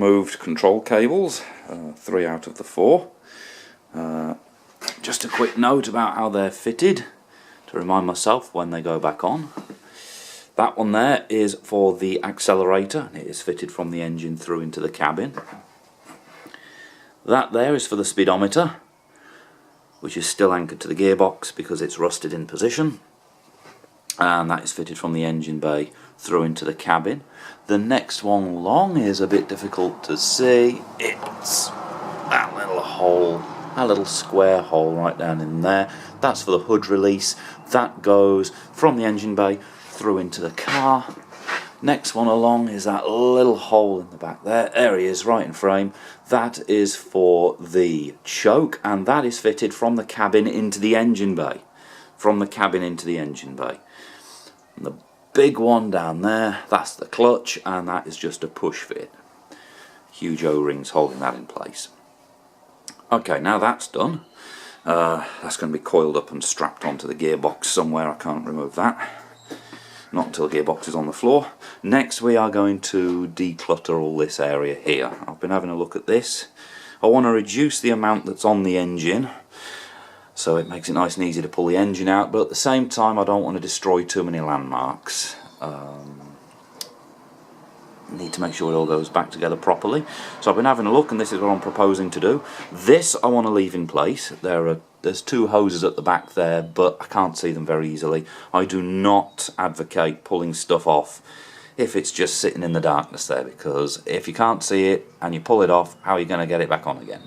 removed control cables, 3 out of the 4. Just a quick note about how they're fitted to remind myself when they go back on. That one there is for the accelerator, and it is fitted from the engine through into the cabin. That there is for the speedometer, which is still anchored to the gearbox because it's rusted in position, and that is fitted from the engine bay through into the cabin. The next one along is a bit difficult to see. It's that little hole, that little square hole right down in there. That's for the hood release. That goes from the engine bay through into the car. Next one along is that little hole in the back there. There he is, right in frame. That is for the choke, and that is fitted from the cabin into the engine bay. From the cabin into the engine bay. And the big one down there, that's the clutch, and that is just a push fit. Huge O-rings holding that in place. Okay, now that's done. That's going to be coiled up and strapped onto the gearbox somewhere. I can't remove that. Not until the gearbox is on the floor. Next we are going to declutter all this area here. I've been having a look at this. I want to reduce the amount that's on the engine, so it makes it nice and easy to pull the engine out, but at the same time I don't want to destroy too many landmarks. Need to make sure it all goes back together properly. So I've been having a look, and this is what I'm proposing to do. This I want to leave in place. There's 2 hoses at the back there, but I can't see them very easily. I do not advocate pulling stuff off if it's just sitting in the darkness there, because if you can't see it and you pull it off, how are you going to get it back on again?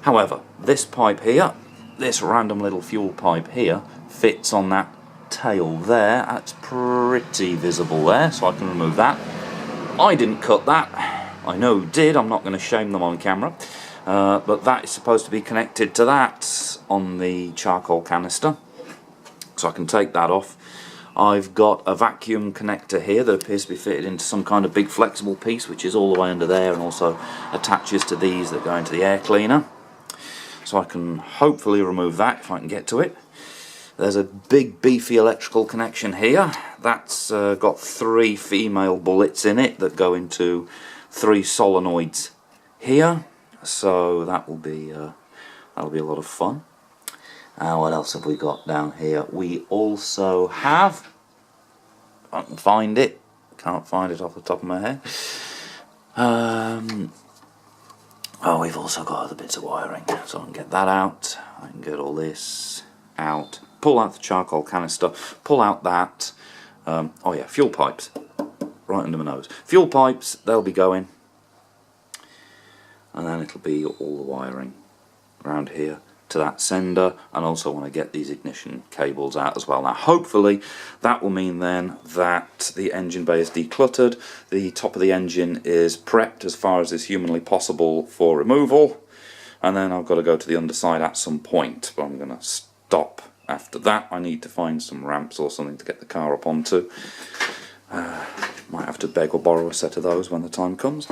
However, this pipe here, this random little fuel pipe here, fits on that tail there. That's pretty visible there, so I can remove that. I didn't cut that. I know who did. I'm not going to shame them on camera. But that is supposed to be connected to that on the charcoal canister. So I can take that off. I've got a vacuum connector here that appears to be fitted into some kind of big flexible piece, which is all the way under there and also attaches to these that go into the air cleaner. So I can hopefully remove that if I can get to it. There's a big beefy electrical connection here. That's got 3 female bullets in it that go into 3 solenoids here. So that will be that'll be a lot of fun. What else have we got down here? We also have, if I can find it, can't find it off the top of my head. Oh, we've also got other bits of wiring, so I can get that out. I can get all this out. Pull out the charcoal canister, pull out that, oh yeah, fuel pipes, right under my nose. Fuel pipes, they'll be going, and then it'll be all the wiring around here to that sender, and also want to get these ignition cables out as well. Now hopefully that will mean then that the engine bay is decluttered, the top of the engine is prepped as far as is humanly possible for removal, and then I've got to go to the underside at some point, but I'm going to stop. After that I need to find some ramps or something to get the car up onto. Might have to beg or borrow a set of those when the time comes.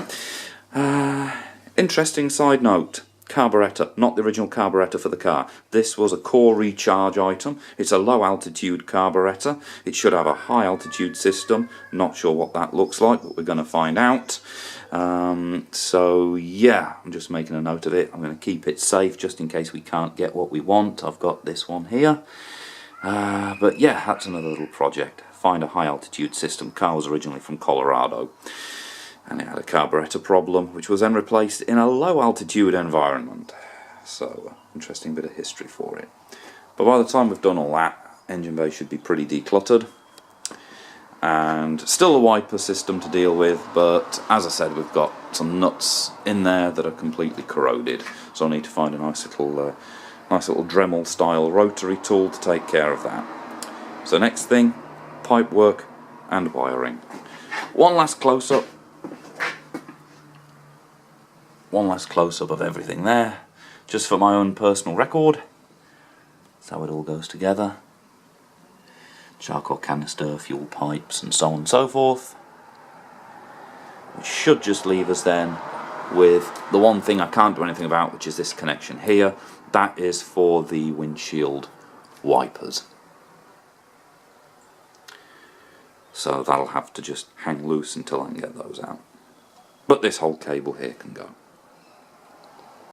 Interesting side note, carburettor, not the original carburettor for the car. This was a core recharge item. It's a low altitude carburettor. It should have a high altitude system. Not sure what that looks like, but we're going to find out. So yeah, I'm just making a note of it. I'm going to keep it safe just in case we can't get what we want. I've got this one here. But yeah, that's another little project. Find a high altitude system. Car was originally from Colorado, and it had a carburettor problem, which was then replaced in a low altitude environment. So interesting bit of history for it. But by the time we've done all that, engine bay should be pretty decluttered. And still a wiper system to deal with, but as I said, we've got some nuts in there that are completely corroded, so I need to find a nice little Dremel style rotary tool to take care of that. So next thing, pipe work and wiring. One last close-up of everything there, just for my own personal record. That's how it all goes together. Charcoal canister, fuel pipes, and so on and so forth. Which should just leave us then with the one thing I can't do anything about, which is this connection here. That is for the windshield wipers. So that'll have to just hang loose until I can get those out. but this whole cable here can go.